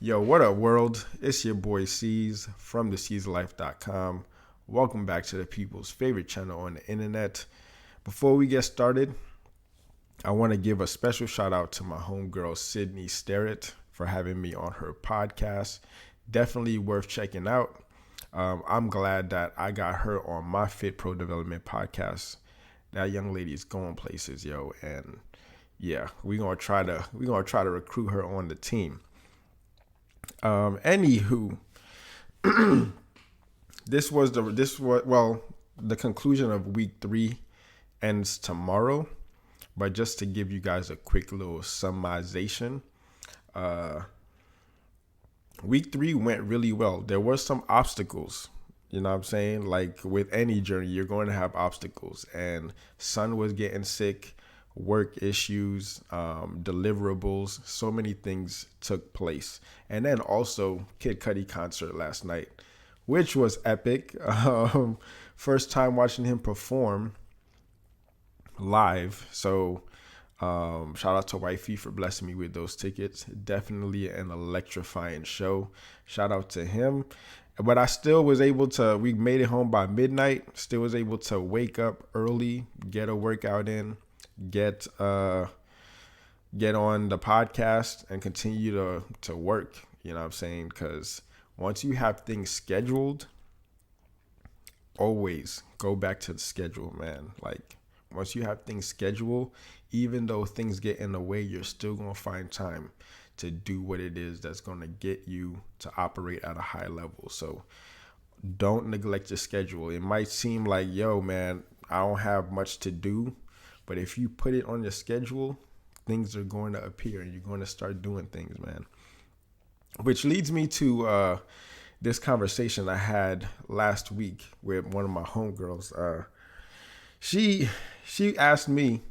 Yo, what up, world? It's your boy C's from thec'slife.com. Welcome back to the people's favorite channel on the internet. Before we get started, I want to give a special shout out to my homegirl Sydney Sterrett for having me on her podcast. Definitely worth checking out. I'm glad that I got her on my Fit Pro Development podcast. That young lady is going places, yo, and yeah, we're gonna try to recruit her on the team. Anywho, the conclusion of week 3 ends tomorrow, but just to give you guys a quick little summarization, week 3 went really well. There were some obstacles, you know what I'm saying? Like with any journey, you're going to have obstacles, and son was getting sick, work issues, deliverables, so many things took place. And then also Kid Cudi concert last night, which was epic. First time watching him perform live. So shout out to Wifey for blessing me with those tickets. Definitely an electrifying show. Shout out to him. But I still was able to, we made it home by midnight, still was able to wake up early, get a workout in, get on the podcast and continue to work, you know what I'm saying? Because once you have things scheduled, always go back to the schedule, man. Like once you have things scheduled, even though things get in the way, you're still going to find time to do what it is that's going to get you to operate at a high level. So don't neglect your schedule. It might seem like, yo, man, I don't have much to do. But if you put it on your schedule, things are going to appear and you're going to start doing things, man. Which leads me to this conversation I had last week with one of my homegirls. She asked me,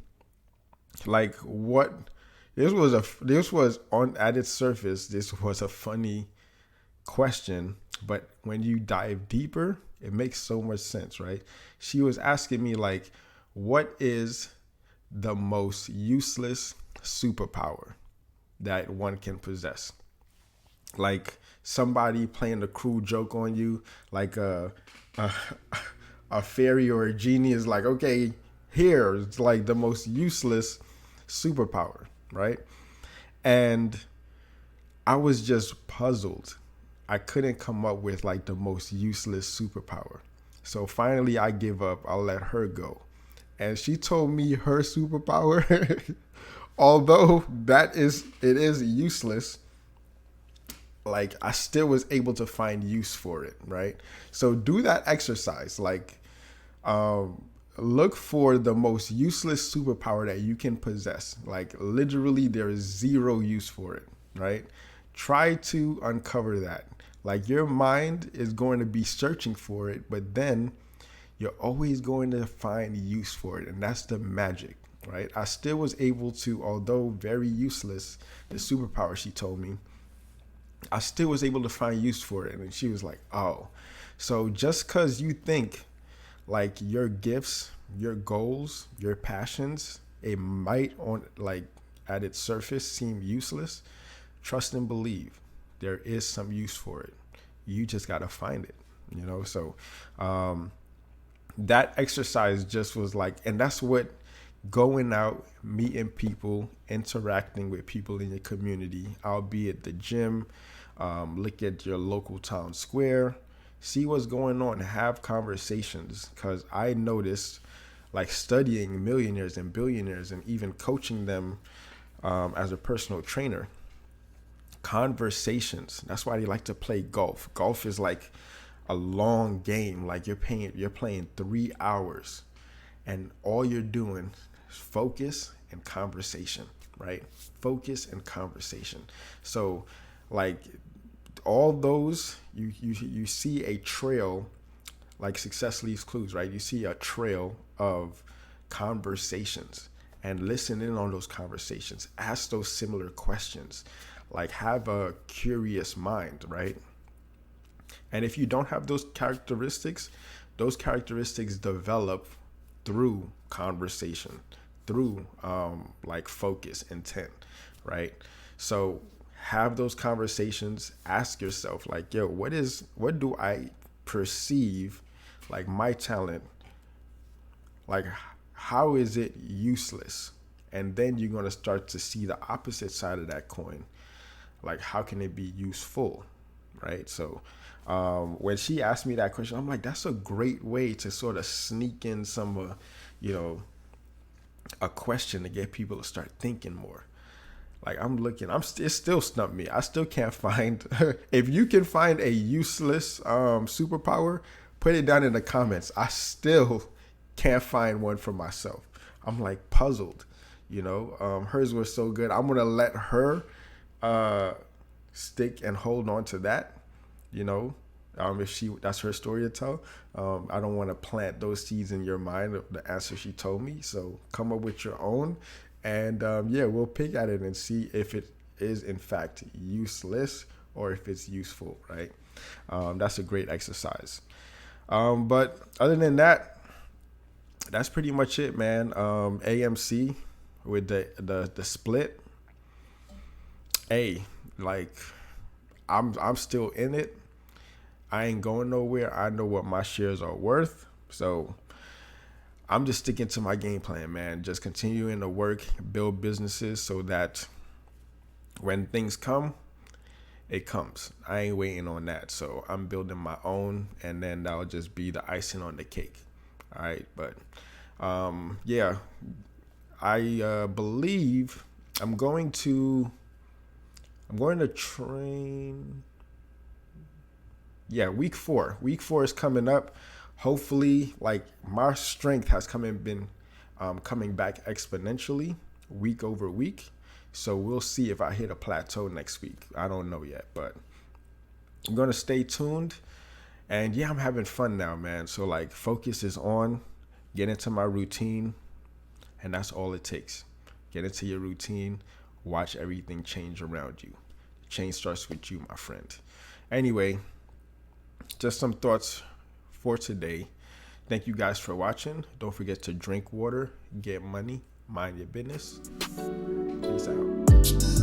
like, what this was on at its surface, this was a funny question, but when you dive deeper, it makes so much sense, right? She was asking me, like, what is the most useless superpower that one can possess? Like somebody playing a cruel joke on you, like a fairy or a genie is like, okay, here it's like the most useless superpower, right? And I was just puzzled. I couldn't come up with like the most useless superpower. So finally I give up. I'll let her go. And she told me her superpower, although it is useless, like I still was able to find use for it, right? So do that exercise. Like look for the most useless superpower that you can possess. Like literally there is zero use for it, right? Try to uncover that. Like your mind is going to be searching for it, but then you're always going to find use for it. And that's the magic, right? I still was able to, although very useless, the superpower she told me, I still was able to find use for it. And she was like, oh, so just because you think like your gifts, your goals, your passions, it might on like at its surface seem useless, trust and believe there is some use for it. You just got to find it, you know? So, that exercise just was like, and that's what going out, meeting people, interacting with people in your community, albeit the gym, look at your local town square, see what's going on, have conversations. Because I noticed, like studying millionaires and billionaires and even coaching them as a personal trainer, conversations. That's why they like to play golf. Golf is like a long game. Like you're playing 3 hours and all you're doing is focus and conversation, right? Focus and conversation. So like all those, you see a trail, like success leaves clues, right? You see a trail of conversations and listen in on those conversations. Ask those similar questions. Like have a curious mind, right? And if you don't have those characteristics develop through conversation, through like focus, intent, right? So have those conversations. Ask yourself, like, yo, what do I perceive like my talent? Like, how is it useless? And then you're going to start to see the opposite side of that coin. Like, how can it be useful? Right. So when she asked me that question, I'm like, that's a great way to sort of sneak in some, a question to get people to start thinking more. Like, it still stumped me. I still can't find, if you can find a useless superpower, put it down in the comments. I still can't find one for myself. I'm like puzzled, hers was so good. I'm going to let her stick and hold on to that, if that's her story to tell. I don't want to plant those seeds in your mind of the answer she told me. So come up with your own, and we'll pick at it and see if it is in fact useless or if it's useful, right? That's a great exercise. But other than that, that's pretty much it, man. AMC with the split. I'm still in it. I ain't going nowhere. I know what my shares are worth. So I'm just sticking to my game plan, man. Just continuing to work, build businesses so that when things come, it comes. I ain't waiting on that. So I'm building my own, and then that'll just be the icing on the cake. All right. But I believe I'm going to train. Yeah, week 4. Week 4 is coming up. Hopefully, like, my strength has been coming back exponentially week over week. So we'll see if I hit a plateau next week. I don't know yet, but I'm going to stay tuned. And I'm having fun now, man. So, like, focus is on, get into my routine, and that's all it takes. Get into your routine, watch everything change around you. Change starts with you, my friend. Anyway, just some thoughts for today. Thank you guys for watching. Don't forget to drink water, get money, mind your business. Peace out.